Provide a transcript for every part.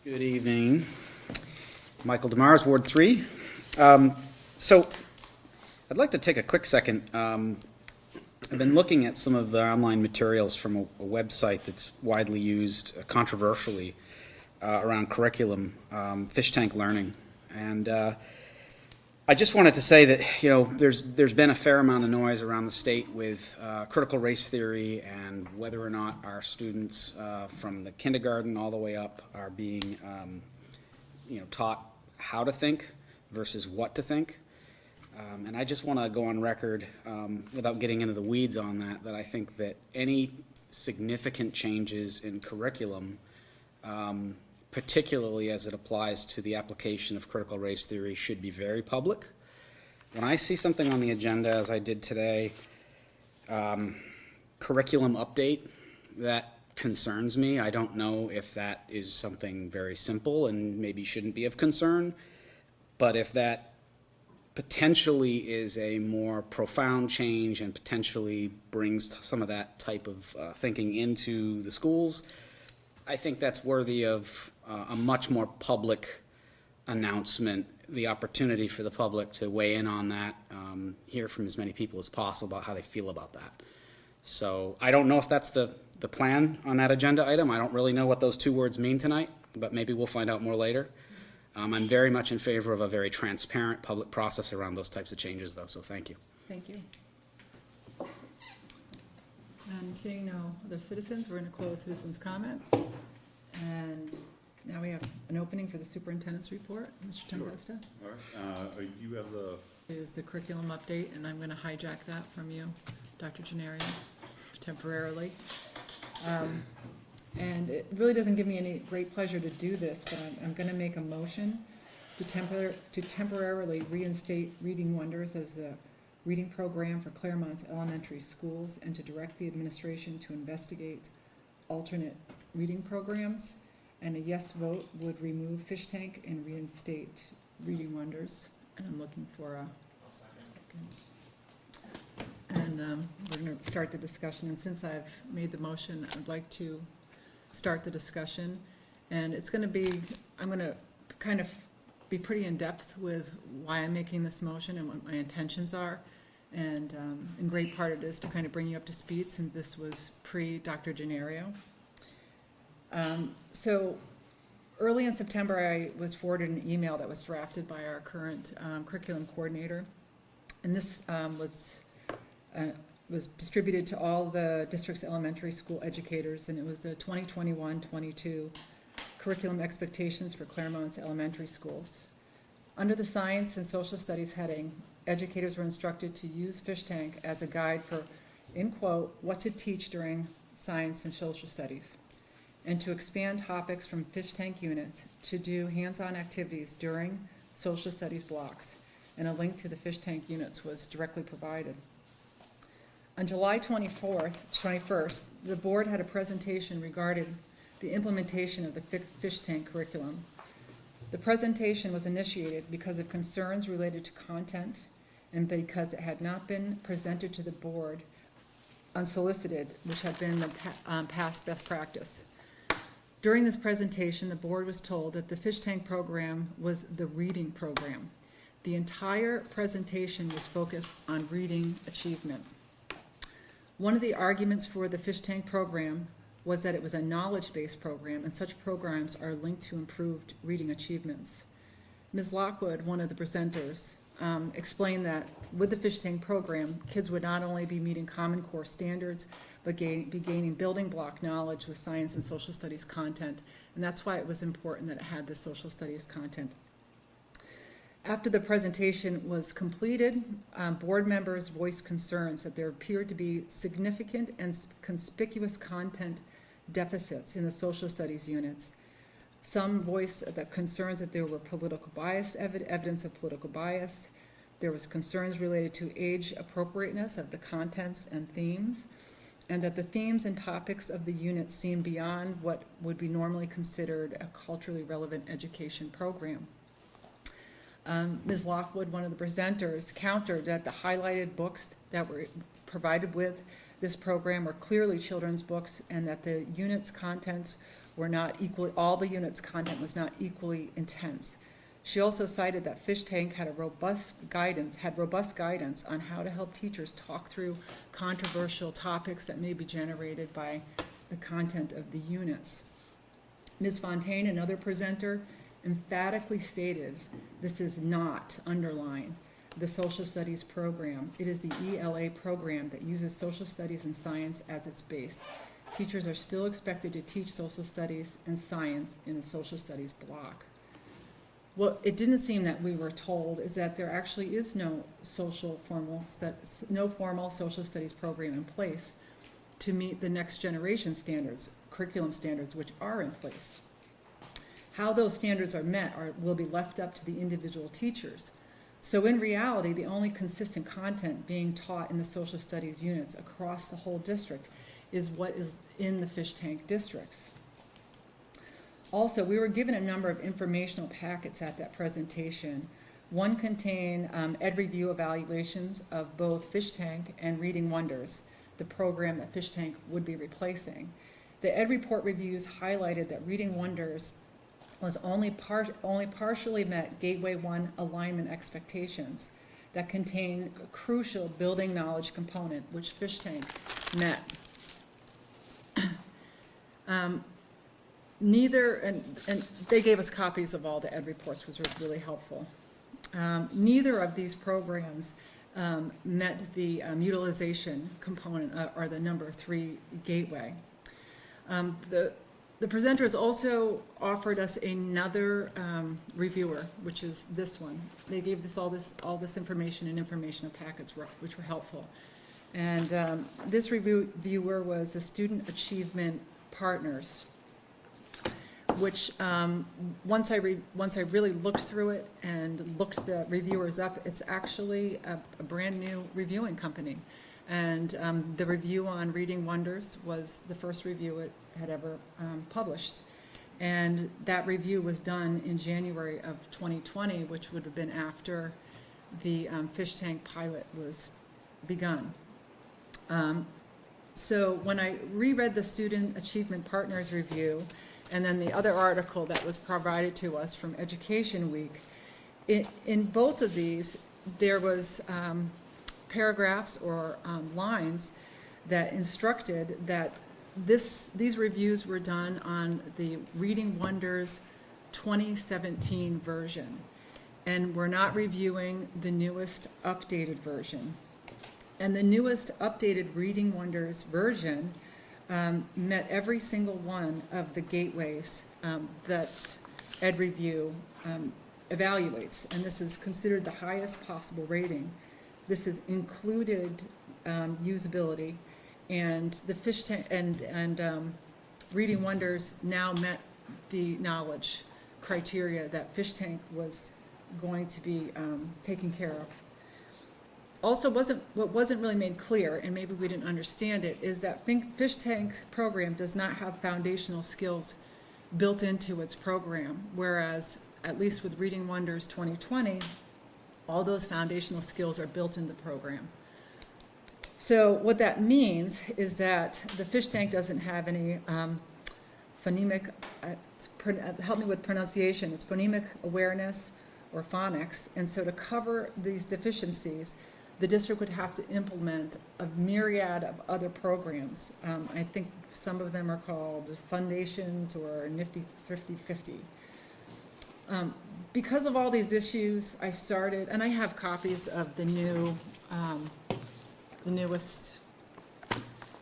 Good evening. Michael Demars, Ward 3. So I'd like to take a quick second. I've been looking at some of the online materials from a website that's widely used controversially around curriculum, Fishtank Learning. And I just wanted to say that, you know, there's been a fair amount of noise around the state with critical race theory and whether or not our students from the kindergarten all the way up are being, taught how to think versus what to think. And I just want to go on record, without getting into the weeds on that I think that any significant changes in curriculum, particularly as it applies to the application of critical race theory, should be very public. When I see something on the agenda, as I did today, curriculum update, that concerns me. I don't know if that is something very simple and maybe shouldn't be of concern, but if that potentially is a more profound change and potentially brings some of that type of thinking into the schools, I think that's worthy of a much more public announcement, the opportunity for the public to weigh in on that, hear from as many people as possible about how they feel about that. So I don't know if that's the plan on that agenda item. I don't really know what those two words mean tonight, but maybe we'll find out more later. I'm very much in favor of a very transparent public process around those types of changes, though, so thank you. Thank you. And seeing no other citizens, we're going to close citizens' comments. And now we have an opening for the superintendent's report. Mr. Tempesta. All right. You have the... Is the curriculum update, and I'm going to hijack that from you, Dr. Gennario, temporarily. And it really doesn't give me any great pleasure to do this, but I'm going to make a motion to temporarily reinstate Reading Wonders as the reading program for Claremont's elementary schools and to direct the administration to investigate alternate reading programs. And a yes vote would remove Fishtank and reinstate Reading Wonders. And I'm looking for a second. And we're going to start the discussion. And since I've made the motion, I'd like to start the discussion. And it's going to be, I'm going to kind of be pretty in depth with why I'm making this motion and what my intentions are. And in great part it is to kind of bring you up to speed, since this was pre-Dr. Gennario. So early in September, I was forwarded an email that was drafted by our current curriculum coordinator. And this was distributed to all the district's elementary school educators, and it was the 2021-22 curriculum expectations for Claremont's elementary schools. Under the Science and Social Studies heading, educators were instructed to use Fishtank as a guide for, in quote, what to teach during science and social studies, and to expand topics from Fishtank units to do hands-on activities during social studies blocks, and a link to the Fishtank units was directly provided. On July 21st, the board had a presentation regarding the implementation of the Fishtank curriculum. The presentation was initiated because of concerns related to content and because it had not been presented to the board unsolicited, which had been the past best practice. During this presentation, the board was told that the Fishtank program was the reading program. The entire presentation was focused on reading achievement. One of the arguments for the Fishtank program was that it was a knowledge-based program, and such programs are linked to improved reading achievements. Ms. Lockwood, one of the presenters, explained that with the Fishtank program, kids would not only be meeting Common Core standards, but be gaining building block knowledge with science and social studies content, and that's why it was important that it had the social studies content. After the presentation was completed, board members voiced concerns that there appeared to be significant and conspicuous content deficits in the social studies units. Some voiced the concerns that there were political bias, evidence of political bias. There was concerns related to age appropriateness of the contents and themes, and that the themes and topics of the unit seemed beyond what would be normally considered a culturally relevant education program. Ms. Lockwood, one of the presenters, countered that the highlighted books that were provided with this program are clearly children's books, and that the unit's contents were not equally, all the units' content was not equally intense. She also cited that Fishtank had robust guidance on how to help teachers talk through controversial topics that may be generated by the content of the units. Ms. Fontaine, another presenter, emphatically stated, this is not, underline, the social studies program. It is the ELA program that uses social studies and science as its base. Teachers are still expected to teach social studies and science in a social studies block. What it didn't seem that we were told is that there actually is no formal social studies program in place to meet the next generation standards, curriculum standards, which are in place. How those standards are met will be left up to the individual teachers. So in reality, the only consistent content being taught in the social studies units across the whole district is what is in the Fishtank districts. Also, we were given a number of informational packets at that presentation. One contained ed review evaluations of both Fishtank and Reading Wonders, the program that Fishtank would be replacing. The ed report reviews highlighted that Reading Wonders was only partially met Gateway 1 alignment expectations that contain a crucial building knowledge component, which Fishtank met. Neither, and they gave us copies of all the ed reports, which was really helpful. Neither of these programs met the utilization component, or the number 3 gateway. The presenters also offered us another reviewer, which is this one. They gave us all this information in informational packets, which were helpful. And this reviewer was the Student Achievement Partners, which once I really looked through it and looked the reviewers up, it's actually a brand new reviewing company. And the review on Reading Wonders was the first review it had ever published. And that review was done in January of 2020, which would have been after the Fishtank pilot was begun. So when I reread the Student Achievement Partners review, and then the other article that was provided to us from Education Week, in both of these, there was paragraphs or lines that instructed that these reviews were done on the Reading Wonders 2017 version, and we're not reviewing the newest updated version. And the newest updated Reading Wonders version met every single one of the gateways that Ed Review evaluates, and this is considered the highest possible rating. This is included usability, and the Fishtank and Reading Wonders now met the knowledge criteria that Fishtank was going to be taking care of. Also, what wasn't really made clear, and maybe we didn't understand it, is that Fishtank's program does not have foundational skills built into its program, whereas, at least with Reading Wonders 2020, all those foundational skills are built in the program. So what that means is that the Fishtank doesn't have any phonemic, help me with pronunciation, it's phonemic awareness or phonics, and so to cover these deficiencies, the district would have to implement a myriad of other programs. I think some of them are called Foundations or Nifty Thrifty 50. Because of all these issues, I started, and I have copies of the newest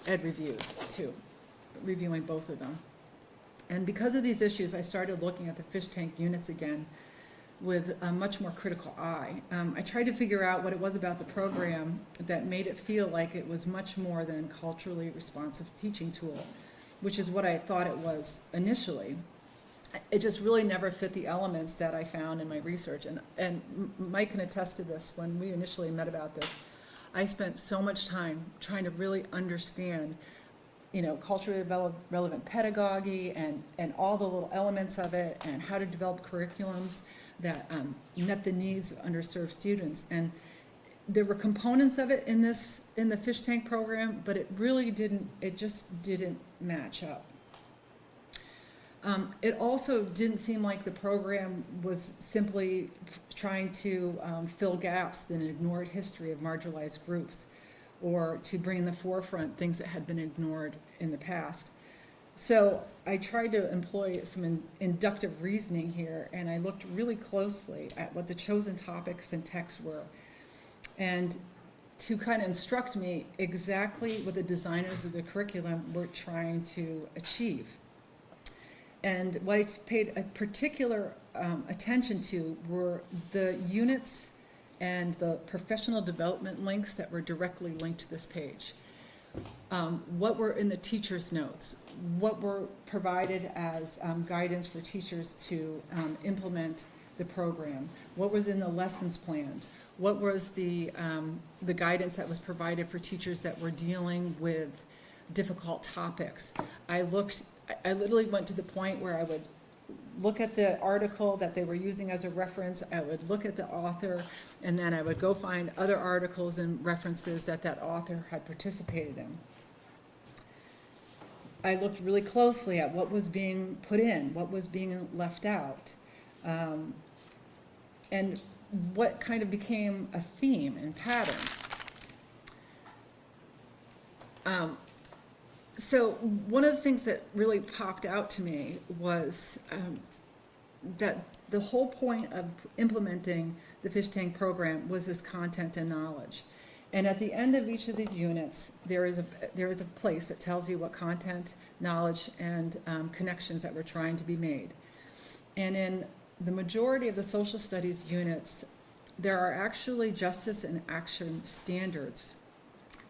ed reviews too, reviewing both of them. And because of these issues, I started looking at the Fishtank units again with a much more critical eye. I tried to figure out what it was about the program that made it feel like it was much more than a culturally responsive teaching tool, which is what I thought it was initially. It just really never fit the elements that I found in my research. And Mike can attest to this. When we initially met about this, I spent so much time trying to really understand, culturally relevant pedagogy and all the little elements of it, and how to develop curriculums that met the needs of underserved students. And there were components of it in the Fishtank program, but it just didn't match up. It also didn't seem like the program was simply trying to fill gaps in an ignored history of marginalized groups, or to bring in the forefront things that had been ignored in the past. So I tried to employ some inductive reasoning here, and I looked really closely at what the chosen topics and texts were, and to kind of instruct me exactly what the designers of the curriculum were trying to achieve. And what I paid a particular attention to were the units and the professional development links that were directly linked to this page. What were in the teacher's notes? What were provided as guidance for teachers to implement the program? What was in the lessons planned? What was the guidance that was provided for teachers that were dealing with difficult topics? I literally went to the point where I would look at the article that they were using as a reference, I would look at the author, and then I would go find other articles and references that that author had participated in. I looked really closely at what was being put in, what was being left out, and what kind of became a theme and patterns. So one of the things that really popped out to me was that the whole point of implementing the Fishtank program was this content and knowledge. And at the end of each of these units, there is a place that tells you what content, knowledge, and connections that were trying to be made. And in the majority of the social studies units, there are actually justice and action standards.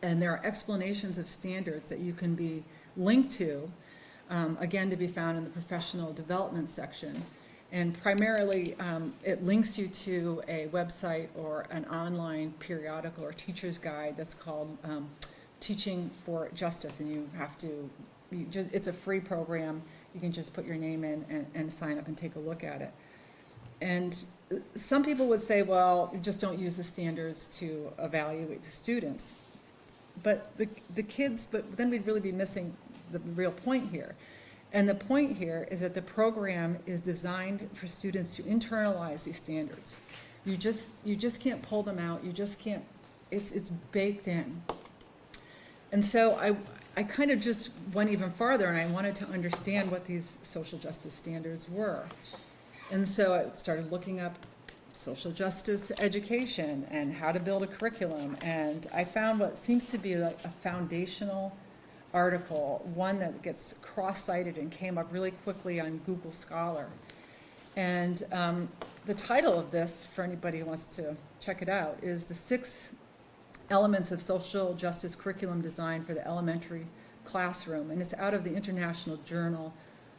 And there are explanations of standards that you can be linked to, again, to be found in the professional development section. And primarily, it links you to a website or an online periodical or teacher's guide that's called Teaching for Justice. And you have to, it's a free program. You can just put your name in and sign up and take a look at it. And some people would say, well, you just don't use the standards to evaluate the students. But the kids, but then we'd really be missing the real point here. And the point here is that the program is designed for students to internalize these standards. You just can't pull them out. You just can't, it's baked in. And so I kind of just went even farther, and I wanted to understand what these social justice standards were. And so I started looking up social justice education and how to build a curriculum, and I found what seems to be like a foundational article, one that gets cross-cited and came up really quickly on Google Scholar. And the title of this, for anybody who wants to check it out, is The 6 Elements of Social Justice Curriculum Design for the Elementary Classroom, and it's out of the International Journal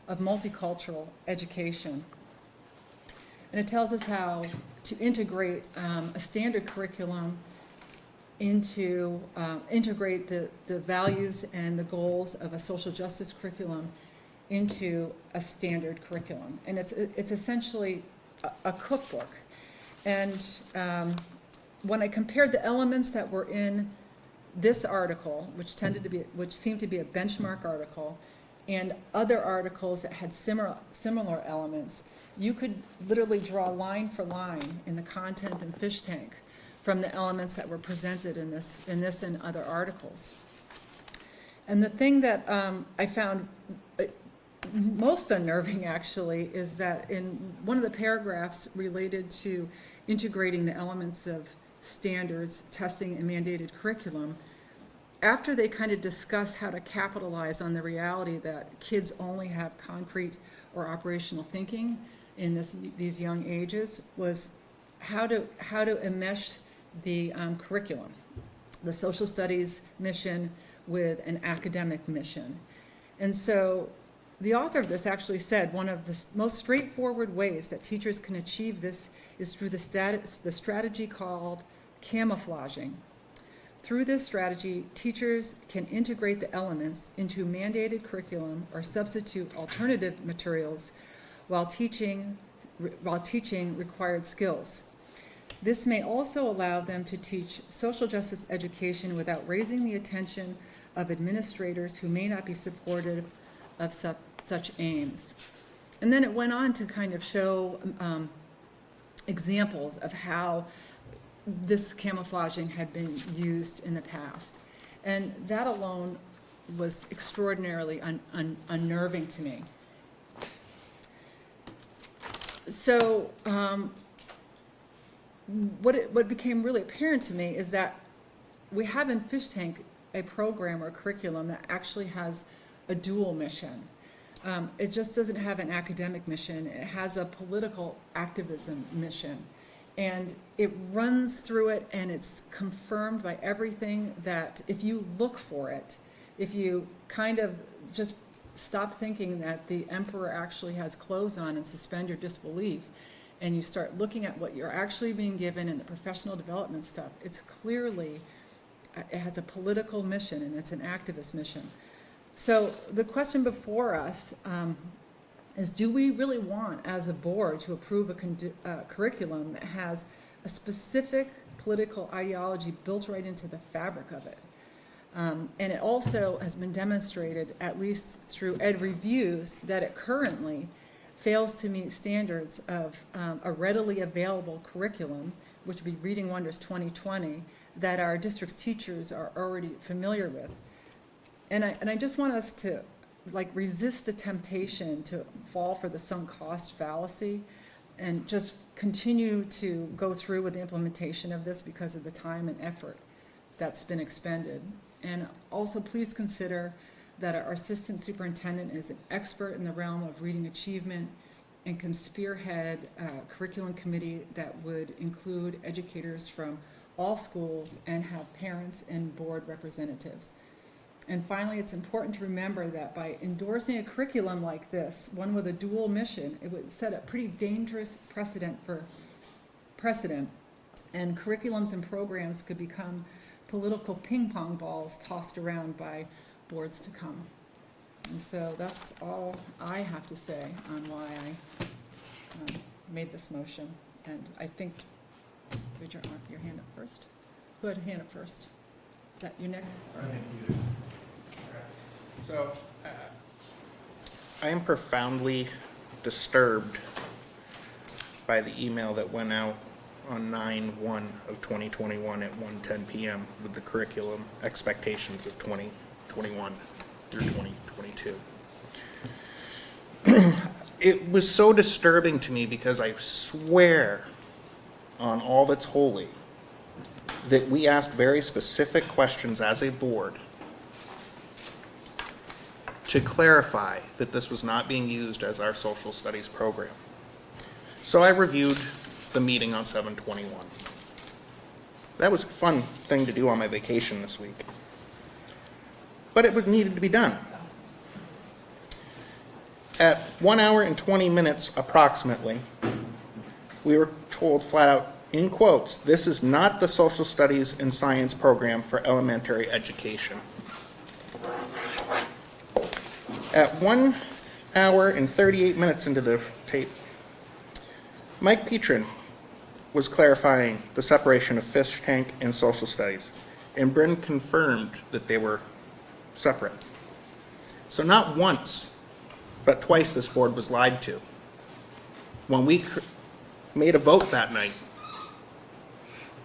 of Multicultural Education. And it tells us how to integrate a standard curriculum into, integrate the values and the goals of a social justice curriculum into a standard curriculum. And it's essentially a cookbook. And when I compared the elements that were in this article, which seemed to be a benchmark article, and other articles that had similar elements, you could literally draw line for line in the content in Fishtank from the elements that were presented in this and other articles. And the thing that I found most unnerving, actually, is that in one of the paragraphs related to integrating the elements of standards, testing, and mandated curriculum, after they kind of discuss how to capitalize on the reality that kids only have concrete or operational thinking in these young ages, was how to enmesh the curriculum, the social studies mission with an academic mission. And so the author of this actually said one of the most straightforward ways that teachers can achieve this is through the strategy called camouflaging. Through this strategy, teachers can integrate the elements into mandated curriculum or substitute alternative materials while teaching required skills. This may also allow them to teach social justice education without raising the attention of administrators who may not be supportive of such aims. And then it went on to kind of show examples of how this camouflaging had been used in the past. And that alone was extraordinarily unnerving to me. So what became really apparent to me is that we have in Fishtank a program or curriculum that actually has a dual mission. It just doesn't have an academic mission. It has a political activism mission. And it runs through it, and it's confirmed by everything that if you look for it, if you kind of just stop thinking that the emperor actually has clothes on and suspend your disbelief, and you start looking at what you're actually being given in the professional development stuff, it's clearly, it has a political mission and it's an activist mission. So the question before us is, do we really want, as a board, to approve a curriculum that has a specific political ideology built right into the fabric of it? And it also has been demonstrated, at least through ed reviews, that it currently fails to meet standards of a readily available curriculum, which would be Reading Wonders 2020, that our district's teachers are already familiar with. And I just want us to resist the temptation to fall for the sunk cost fallacy and just continue to go through with the implementation of this because of the time and effort that's been expended. And also please consider that our assistant superintendent is an expert in the realm of reading achievement and can spearhead a curriculum committee that would include educators from all schools and have parents and board representatives. And finally, it's important to remember that by endorsing a curriculum like this, one with a dual mission, it would set a pretty dangerous precedent, and curriculums and programs could become political ping pong balls tossed around by boards to come. And so that's all I have to say on why I made this motion. And I think, raise your hand up first. Who had a hand up first? Is that you, Nick? I think you do. So, I am profoundly disturbed by the email that went out on 9/1 of 2021 at 1:10 p.m. with the curriculum expectations of 2021 through 2022. It was so disturbing to me because I swear on all that's holy that we asked very specific questions as a board to clarify that this was not being used as our social studies program. So I reviewed the meeting on 7/21. That was a fun thing to do on my vacation this week. But it needed to be done. At 1 hour and 20 minutes approximately, we were told flat out, in quotes, this is not the social studies and science program for elementary education. At 1 hour and 38 minutes into the tape, Mike Petrin was clarifying the separation of Fishtank and social studies, and Bryn confirmed that they were separate. So not once, but twice this board was lied to. When we made a vote that night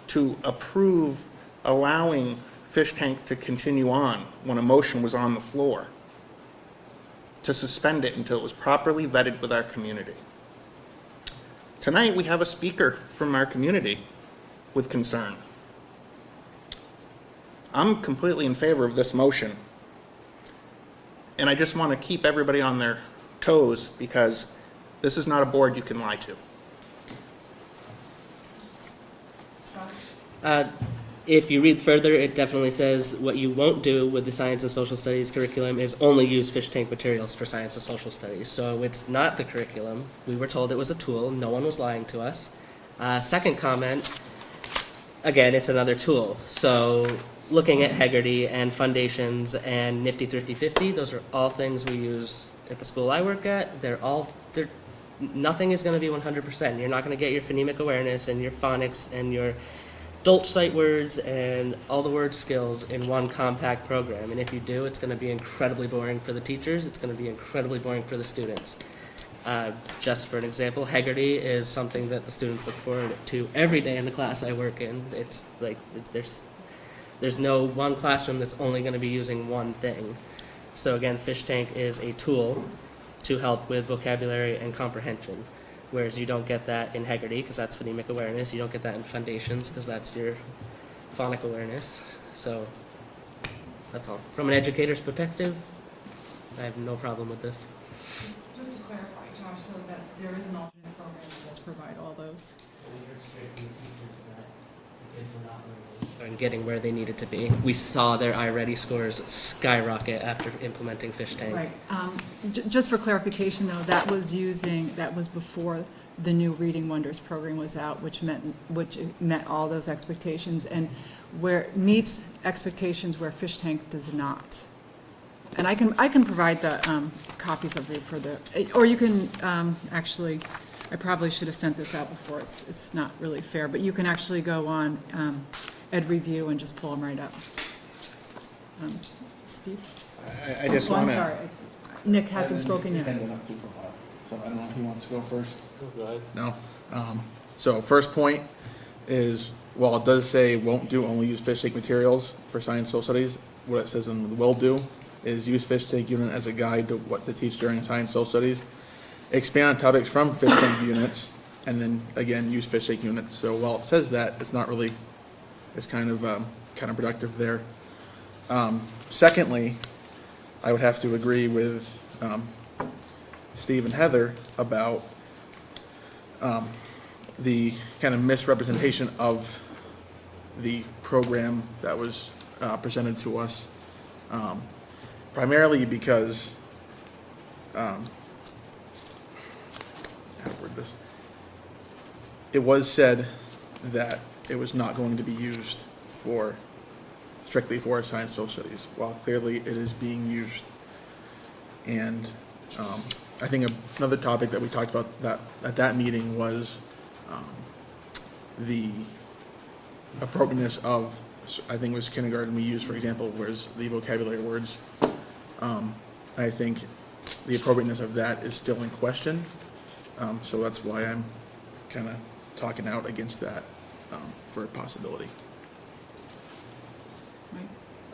to approve allowing Fishtank to continue on when a motion was on the floor, to suspend it until it was properly vetted with our community. Tonight we have a speaker from our community with concern. I'm completely in favor of this motion, and I just want to keep everybody on their toes because this is not a board you can lie to. If you read further, it definitely says what you won't do with the science and social studies curriculum is only use Fishtank materials for science and social studies. So it's not the curriculum. We were told it was a tool. No one was lying to us. Second comment, again, it's another tool. So looking at Hegarty and Foundations and Nifty Thrifty 50, those are all things we use at the school I work at. Nothing is going to be 100%. You're not going to get your phonemic awareness and your phonics and your Dolch sight words and all the word skills in one compact program. And if you do, it's going to be incredibly boring for the teachers. It's going to be incredibly boring for the students. Just for an example, Haggerty is something that the students look forward to every day in the class I work in. It's like there's no one classroom that's only going to be using one thing. So again, Fishtank is a tool to help with vocabulary and comprehension, whereas you don't get that in Haggerty because that's phonemic awareness. You don't get that in Foundations because that's your phonic awareness. So that's all. From an educator's perspective, I have no problem with this. Just to clarify, Josh, so that there is an alternate program that does provide all those. And getting where they needed to be. We saw their iReady scores skyrocket after implementing Fishtank. Right. Just for clarification, though, that was before the new Reading Wonders program was out, which met all those expectations, and where it meets expectations where Fishtank does not. And I can provide the copies of it for the, or you can actually. I probably should have sent this out before. It's not really fair, but you can actually go on Ed Review and just pull them right up. Steve? I just Oh, I'm want sorry. to, Nick hasn't spoken yet. So I don't know if he wants to go first. Go ahead. No. So first point is, while it does say won't do, only use fish tank materials for science social studies, what it says in will do is use fish tank unit as a guide to what to teach during science social studies. Expand on topics from fish tank units, and then again use fish tank units. So while it says that, it's not really, it's kind of counterproductive there. Secondly, I would have to agree with Steve and Heather about the kind of misrepresentation of the program that was presented to us, primarily because how to word this. It was said that it was not going to be used strictly for science social studies, while clearly it is being used. And I think another topic that we talked about at that meeting was the appropriateness of, I think it was kindergarten we used, for example, whereas the vocabulary words. I think the appropriateness of that is still in question. So that's why I'm kind of talking out against that for a possibility.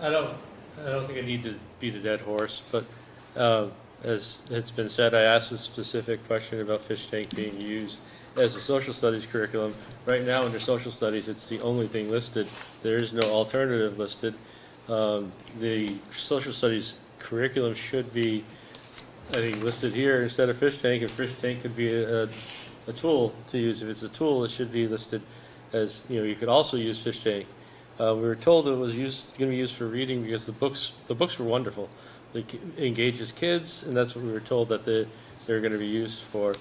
I don't think I need to beat a dead horse, but as it's been said, I asked a specific question about fish tank being used as a social studies curriculum. Right now, under social studies, it's the only thing listed. There is no alternative listed. The social studies curriculum should be, I think, listed here instead of fish tank, and fish tank could be a tool to use. If it's a tool, it should be listed as, you could also use fish tank. We were told it was going to be used for reading because the books were wonderful. It engages kids, and that's what we were told that they're going to be used for.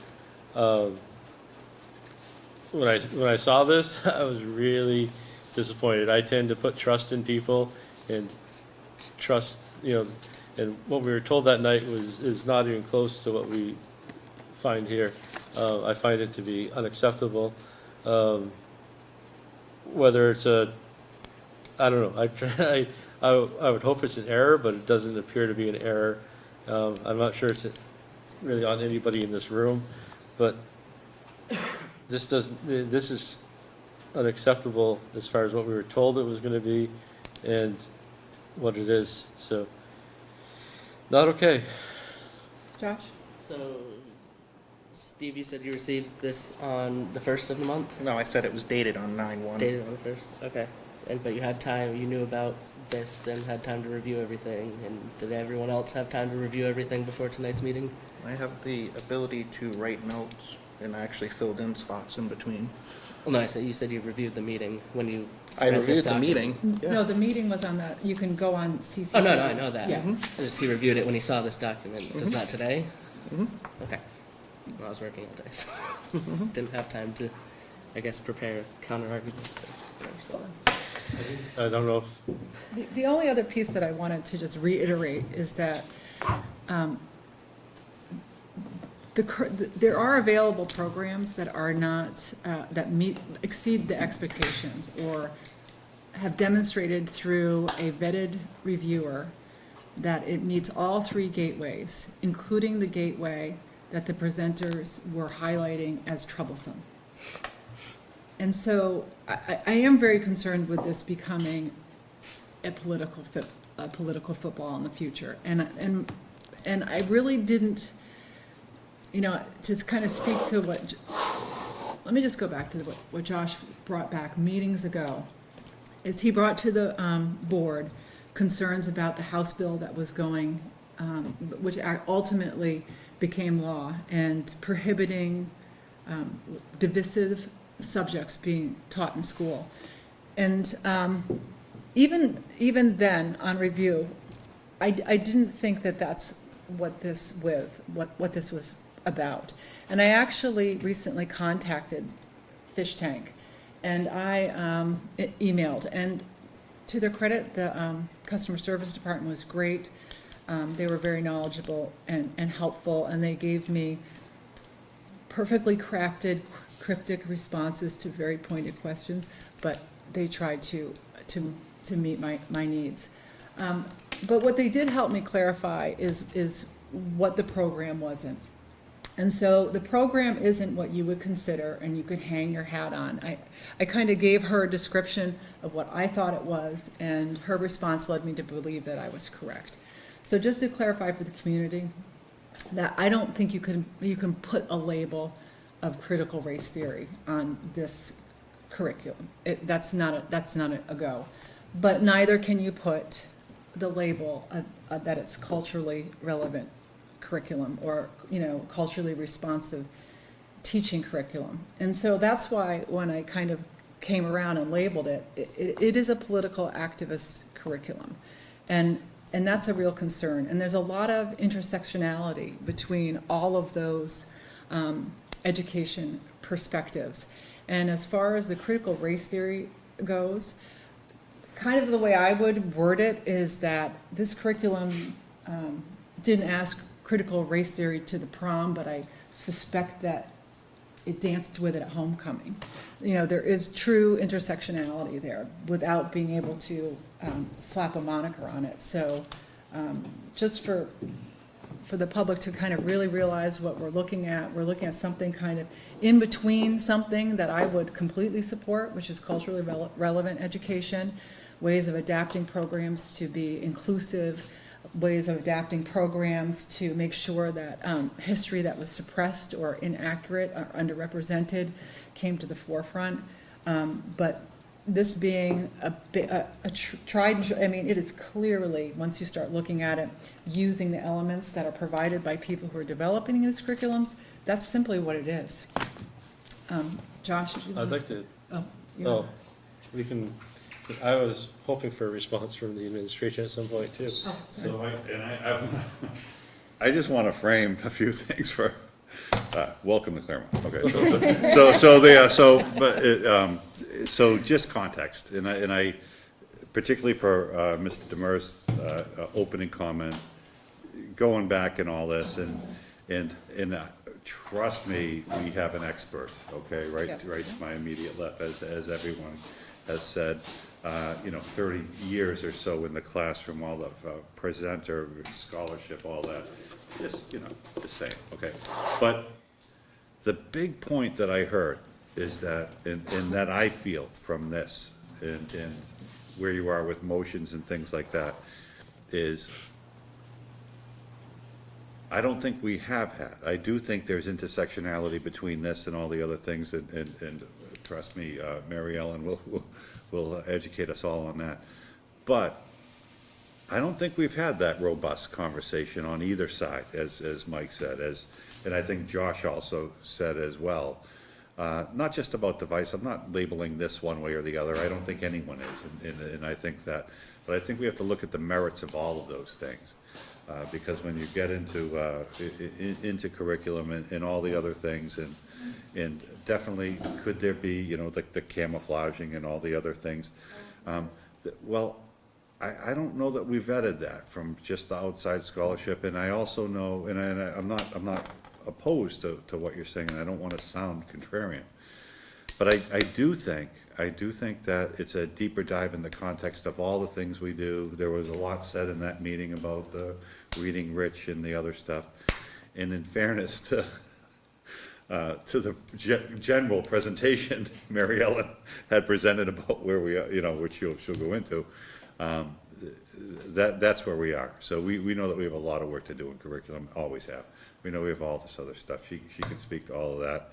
When I saw this, I was really disappointed. I tend to put trust in people and trust, and what we were told that night is not even close to what we find here. I find it to be unacceptable. Whether it's I don't know. I would hope it's an error, but it doesn't appear to be an error. I'm not sure it's really on anybody in this room, but this is unacceptable as far as what we were told it was going to be and what it is. So, not okay. Josh? So, Steve, you said you received this on the 1st of the month? no, I said it was dated on 9/1. Dated on the 1st? Okay. But you had time, you knew about this and had time to review everything. And did everyone else have time to review everything before tonight's meeting? I have the ability to write notes, and I actually filled in spots in between. Well, no, you said you reviewed the meting when you I read this reviewed the document. meeting. Yeah. No, the meeting was on the, you can go on CC. Oh, no, I know that. Yeah. He reviewed it when he saw this document. Was that today? Mhm. Okay. Well, I was working all day, so didn't have time to, I guess, prepare counter arguments. I don't know if The only other piece that I wanted to just reiterate is that there are available programs that are not, that exceed the expectations or have demonstrated through a vetted reviewer that it meets all three gateways, including the gateway that the presenters were highlighting as troublesome. And so I am very concerned with this becoming a political football in the future. And I really didn't, you know, to kind of speak to let me just go back to what Josh brought back meetings ago, is he brought to the board concerns about the House bill that was going, which ultimately became law, and prohibiting divisive subjects being taught in school. And even then, on review, I didn't think that that's what this was about. And I actually recently contacted Fishtank, and I emailed. And to their credit, the customer service department was great. They were very knowledgeable and helpful, and they gave me perfectly crafted, cryptic responses to very pointed questions, but they tried to meet my needs. But what they did help me clarify is what the program wasn't. And so the program isn't what you would consider and you could hang your hat on. I kind of gave her a description of what I thought it was, and her response led me to believe that I was correct. So just to clarify for the community, that I don't think you can put a label of critical race theory on this curriculum. That's not a go. But neither can you put the label that it's culturally relevant curriculum, or, you know, culturally responsive teaching curriculum. And so that's why when I kind of came around and labeled it, it is a political activist curriculum. And that's a real concern. And there's a lot of intersectionality between all of those education perspectives. And as far as the critical race theory goes, kind of the way I would word it is that this curriculum didn't ask critical race theory to the prom, but I suspect that it danced with it at homecoming. You know, there is true intersectionality there without being able to slap a moniker on it. So just for the public to kind of really realize what we're looking at something kind of in between something that I would completely support, which is culturally relevant education, ways of adapting programs to be inclusive, ways of adapting programs to make sure that history that was suppressed or inaccurate or underrepresented came to the forefront. But this being I mean, it is clearly, once you start looking at it, using the elements that are provided by people who are developing these curriculums. That's simply what it is. Josh? I'd like to, we can, I was hoping for a response from the administration at some point too. Oh, sorry. So I just want to frame a few things for, welcome to Claremont. Okay, so just context, and I particularly for Mr. Demers' opening comment, going back and all this, and trust me, we have an expert. Okay, right, Yes. right to my immediate left, as everyone has said. 30 years or so in the classroom, all the presenter, scholarship, all that, just saying, okay. But the big point that I heard is that, and that I feel from this, and where you are with motions and things like that, is I don't think we have had. I do think there's intersectionality between this and all the other things, and trust me, Mary Ellen will educate us all on that. But I don't think we've had that robust conversation on either side, as Mike said, and I think Josh also said as well. Not just about device. I'm not labeling this one way or the other. I don't think anyone is, and I think that. But I think we have to look at the merits of all of those things, because when you get into curriculum and all the other things, and definitely could there be, like the camouflaging and all the other things. Well, I don't know that we vetted that from just the outside scholarship, and I also know, and I'm not opposed to what you're saying, and I don't want to sound contrarian, but I do think that it's a deeper dive in the context of all the things we do. There was a lot said in that meeting about the reading rich and the other stuff, And in fairness to the general presentation Mary Ellen had presented about where we are, you know, which she'll go into, that's where we are. So we know that we have a lot of work to do in curriculum, always have. We know we have all this other stuff. She can speak to all of that.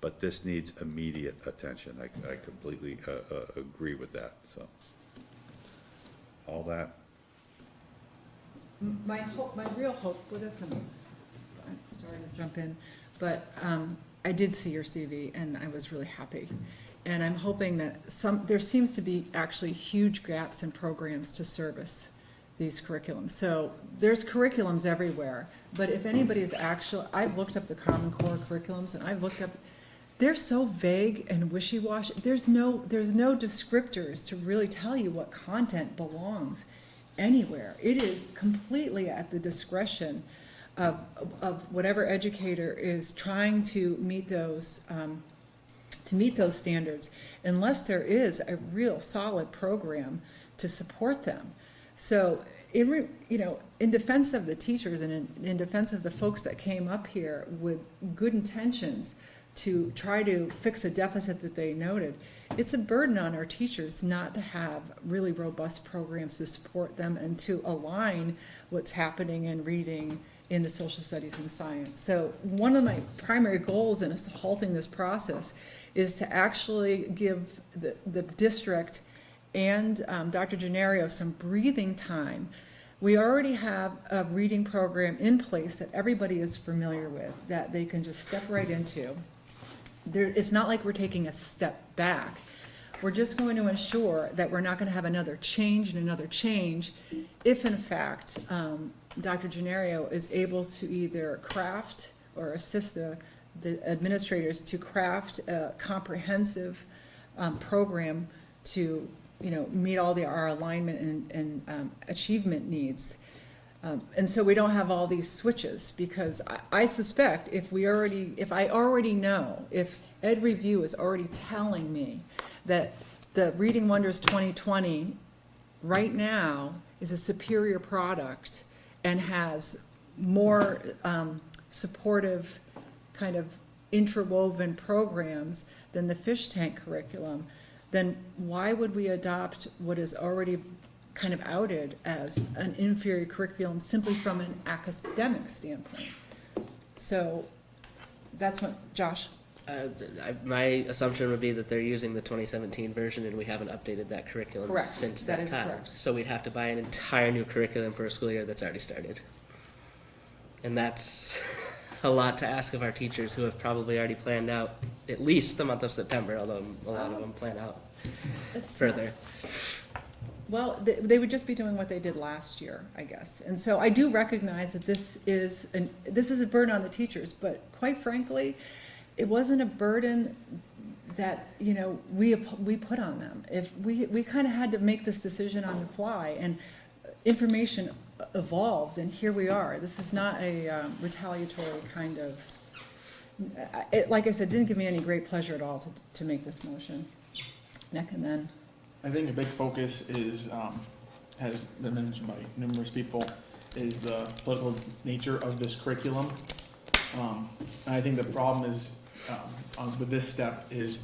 But this needs immediate attention. I completely agree with that, so. All that. My hope, my real hope with this, and I'm sorry to jump in, but I did see your CV and I was really happy. And I'm hoping that there seems to be actually huge gaps in programs to service these curriculums. So there's curriculums everywhere, but if anybody's actually, I've looked up the Common Core curriculums and I've looked up, they're so vague and wishy-washy. There's no descriptors to really tell you what content belongs anywhere. It is completely at the discretion of whatever educator is trying to meet those standards, unless there is a real solid program to support them. So, in defense of the teachers and in defense of the folks that came up here with good intentions to try to fix a deficit that they noted, it's a burden on our teachers not to have really robust programs to support them and to align what's happening in reading in the social studies and science. So one of my primary goals in halting this process is to actually give the district and Dr. Gennario some breathing time. We already have a reading program in place that everybody is familiar with, that they can just step right into. It's not like we're taking a step back. We're just going to ensure that we're not going to have another change and another change if, in fact, Dr. Gennario is able to either craft or assist the administrators to craft a comprehensive program to meet all our alignment and achievement needs. And so we don't have all these switches, because I suspect if I already know, if Ed Review is already telling me that the Reading Wonders 2020 right now is a superior product and has more supportive kind of interwoven programs than the Fishtank curriculum, then why would we adopt what is already kind of outed as an inferior curriculum simply from an academic standpoint? So that's what, Josh? My assumption would be that they're using the 2017 version and we haven't updated that curriculum Correct. since That that is time. correct. So we'd have to buy an entire new curriculum for a school year that's already started. And that's a lot to ask of our teachers, who have probably already planned out at least the month of September, although a lot of them plan out further. Well, they would just be doing what they did last year, I guess. And so I do recognize that this is a burden on the teachers, but quite frankly, it wasn't a burden that we put on them. If we kind of had to make this decision on the fly, and information evolved, and here we are. This is not a retaliatory kind of. Like I said, it didn't give me any great pleasure at all to make this motion. Nick, and then. I think a big focus is, has been mentioned by numerous people, is the political nature of this curriculum. And I think the problem is, with this step, is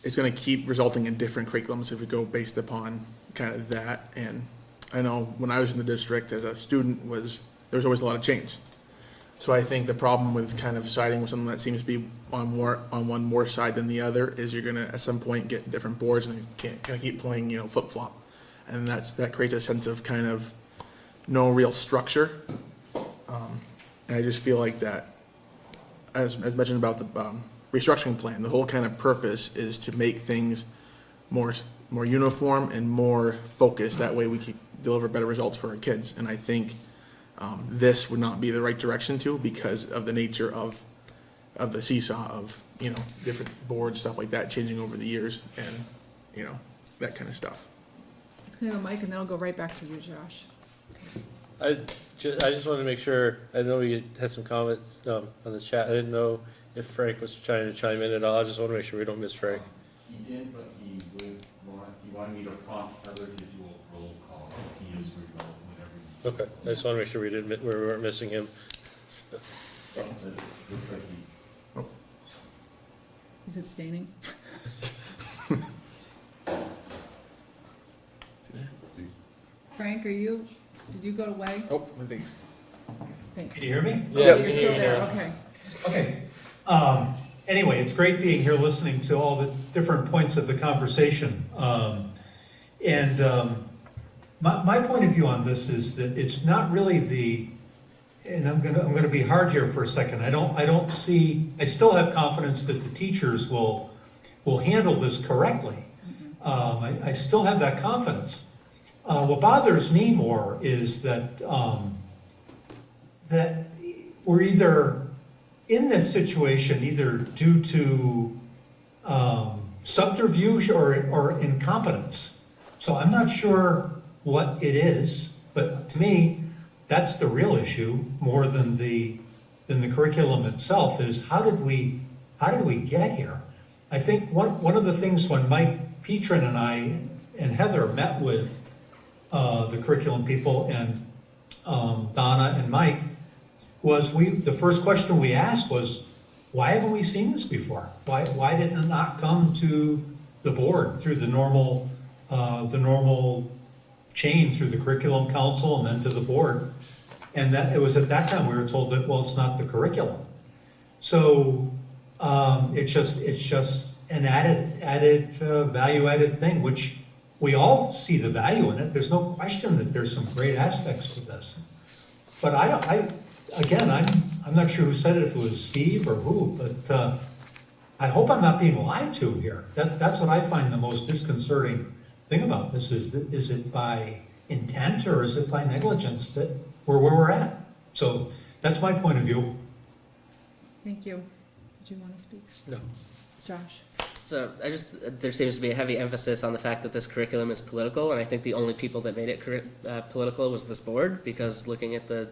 it's going to keep resulting in different curriculums if we go based upon kind of that. And I know when I was in the district as a student, there was always a lot of change. So I think the problem with kind of siding with something that seems to be on one more side than the other is you're going to at some point get different boards, and you can't gonna keep playing flip flop, and that creates a sense of kind of no real structure. And I just feel like that, as mentioned about the restructuring plan, the whole kind of purpose is to make things more uniform and more focused. That way we can deliver better results for our kids. And I think this would not be the right direction to, because of the nature of the seesaw of different boards, stuff like that, changing over the years, and that kind of stuff. It's going to go Mike, and then I'll go right back to you, Josh. I just wanted to make sure. I know we had some comments on the chat. I didn't know if Frank was trying to chime in at all. I just want to make sure we don't miss Frank. He did, but he wanted me to prompt Heather to do a roll call. He is remote whenever. Okay, I just want to make sure we weren't missing him. So, It looks like he He's abstaining. Frank, did you go away? Oh, I think. Thank Can you hear me? Yeah, You're still there, okay. Okay. Anyway, it's great being here listening to all the different points of the conversation. My point of view on this is that it's not really and I'm gonna be hard here for a second. I still have confidence that the teachers will handle this correctly. I still have that confidence. What bothers me more is that we're either in this situation either due to subterfuge or incompetence. So I'm not sure what it is, but to me, that's the real issue more than the curriculum itself. Is how did we get here? I think one of the things when Mike Petrin and I and Heather met with the curriculum people and Donna and Mike was the first question we asked was, why haven't we seen this before? Why did it not come to the board through the normal chain through the curriculum council and then to the board? And that it was at that time we were told that, well, it's not the curriculum. So it's just an added value-added thing, which we all see the value in it. There's no question that there's some great aspects to this. But I'm not sure who said it, if it was Steve or who, but I hope I'm not being lied to here. That's what I find the most disconcerting thing about this. Is it by intent or is it by negligence that we're where we're at? So that's my point of view. Thank you. Did you want to speak? No. It's Josh. So there seems to be a heavy emphasis on the fact that this curriculum is political, and I think the only people that made it political was this board, because looking at the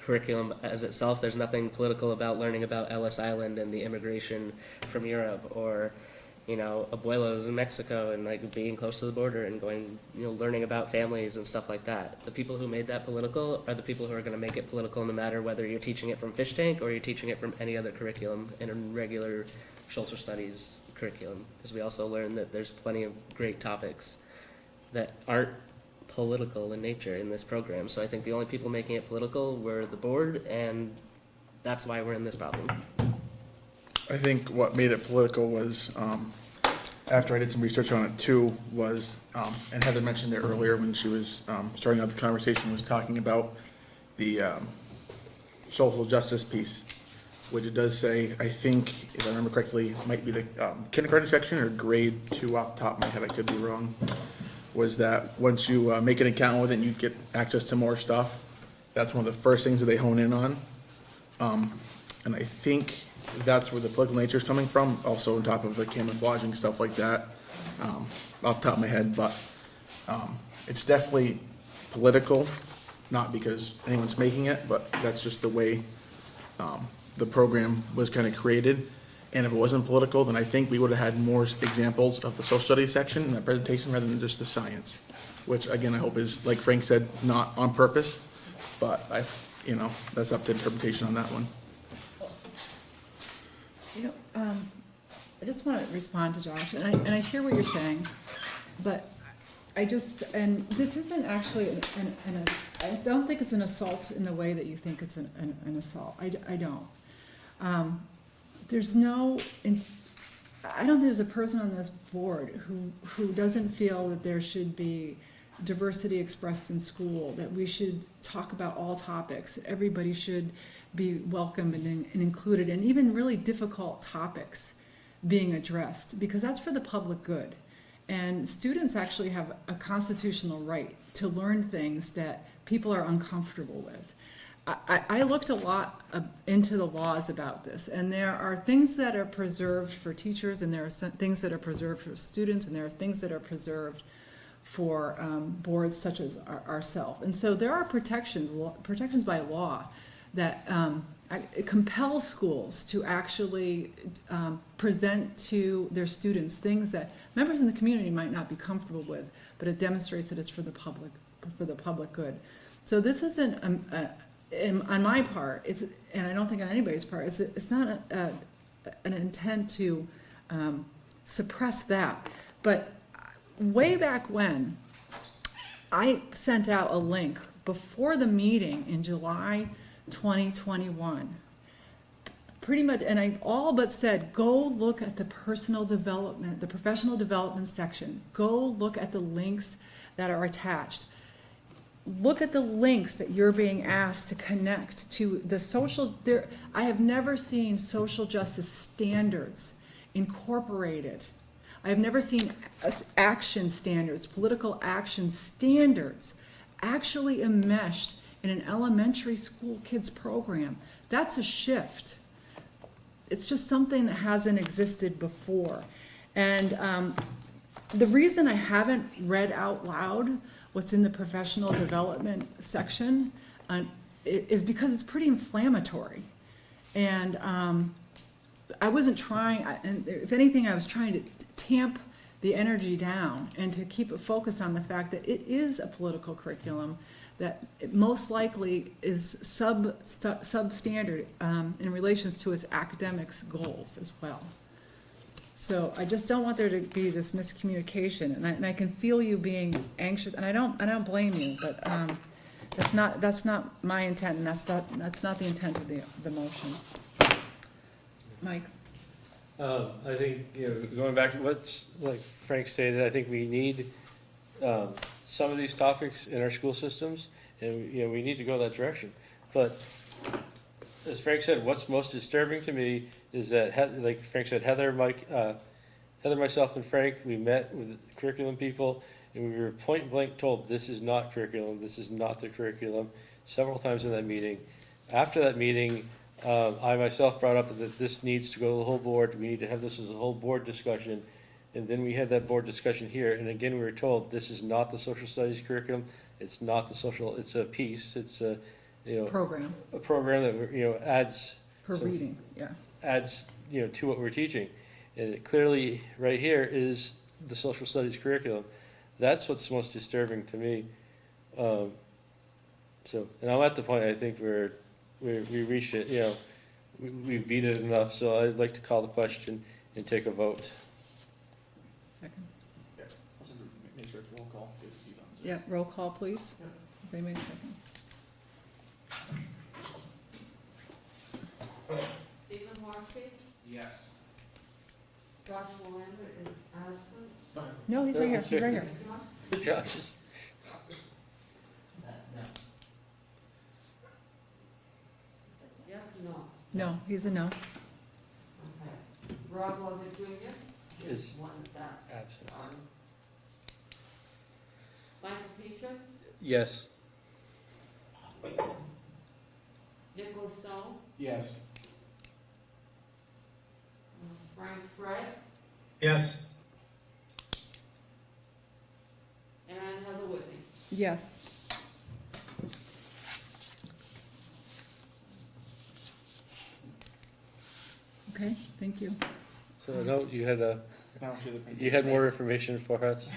curriculum as itself, there's nothing political about learning about Ellis Island and the immigration from Europe, or abuelos in Mexico and like being close to the border and going, learning about families and stuff like that. The people who made that political are the people who are going to make it political no matter whether you're teaching it from Fishtank or you're teaching it from any other curriculum in a regular social studies curriculum. Because we also learned that there's plenty of great topics that aren't political in nature in this program. So I think the only people making it political were the board, and that's why we're in this problem. I think what made it political was, after I did some research on it too, was, and Heather mentioned it earlier when she was starting out the conversation, was talking about the social justice piece, which it does say, I think, if I remember correctly, it might be the kindergarten section or grade 2 off the top of my head, I could be wrong, was that once you make an account with it and you get access to more stuff, that's one of the first things that they hone in on. And I think that's where the political nature is coming from, also on top of the camouflaging, stuff like that, off the top of my head. But it's definitely political, not because anyone's making it, but that's just the way the program was kind of created. And if it wasn't political, then I think we would have had more examples of the social studies section in that presentation rather than just the science, which again, I hope is, like Frank said, not on purpose, but that's up to interpretation on that one. I just want to respond to Josh, and I hear what you're saying, but and this isn't actually I don't think it's an assault in the way that you think it's an assault. I don't. I don't think there's a person on this board who doesn't feel that there should be diversity expressed in school, that we should talk about all topics, that everybody should be welcomed and included, and even really difficult topics being addressed, because that's for the public good. And students actually have a constitutional right to learn things that people are uncomfortable with. I looked a lot into the laws about this, and there are things that are preserved for teachers, and there are some things that are preserved for students, and there are things that are preserved for boards such as ourselves. And so there are protections by law that compel schools to actually present to their students things that members in the community might not be comfortable with, but it demonstrates that it's for the public good. So this isn't on my part, and I don't think on anybody's part, it's not an intent to suppress that. But way back when, I sent out a link before the meeting in July 2021. Pretty much, and I all but said, go look at the personal development, the professional development section. Go look at the links that are attached. Look at the links that you're being asked to connect to the social, I have never seen social justice standards incorporated. I have never seen action standards, political action standards actually enmeshed in an elementary school kids program. That's a shift. It's just something that hasn't existed before. And the reason I haven't read out loud what's in the professional development section is because it's pretty inflammatory. And I wasn't trying, and if anything, I was trying to tamp the energy down and to keep a focus on the fact that it is a political curriculum that it most likely is substandard in relations to its academics goals as well. So I just don't want there to be this miscommunication, and I can feel you being anxious, and I don't blame you, but that's not my intent, and that's not the intent of the motion. Mike? I think, going back to what's, like Frank stated, I think we need some of these topics in our school systems, and, we need to go that direction. But as Frank said, what's most disturbing to me is that, like Frank said, Heather, myself, and Frank, we met with curriculum people, and we were point blank told, this is not curriculum, this is not the curriculum, several times in that meeting. After that meeting, I myself brought up that this needs to go to the whole board, we need to have this as a whole board discussion, and then we had that board discussion here, and again, we were told, this is not the social studies curriculum, it's not the social, it's a piece, it's a, Program, a program that, adds. per some- reading, yeah. adds, to what we're teaching. And it clearly, right here, is the social studies curriculum. That's what's most disturbing to me. And I'm at the point, I think we reached it, we've beat it enough, so I'd like to call the question and take a vote. Second. Yeah, make sure it's roll call. Yeah, roll call, please. Does anybody second? Stephen Morphy, Yes. Josh Lambert is absent. No, he's right here, he's right here. Josh is, Yes, no. No, he's a no. Okay. Rob Logan Jr. Is one that. absent. Sorry. Michael Peter, Yes. Nicholas Stone, Yes. Frank Sprague, Yes. and Heather Whitney. Yes. Okay, thank you. So, no, you had Now to the. more information for us?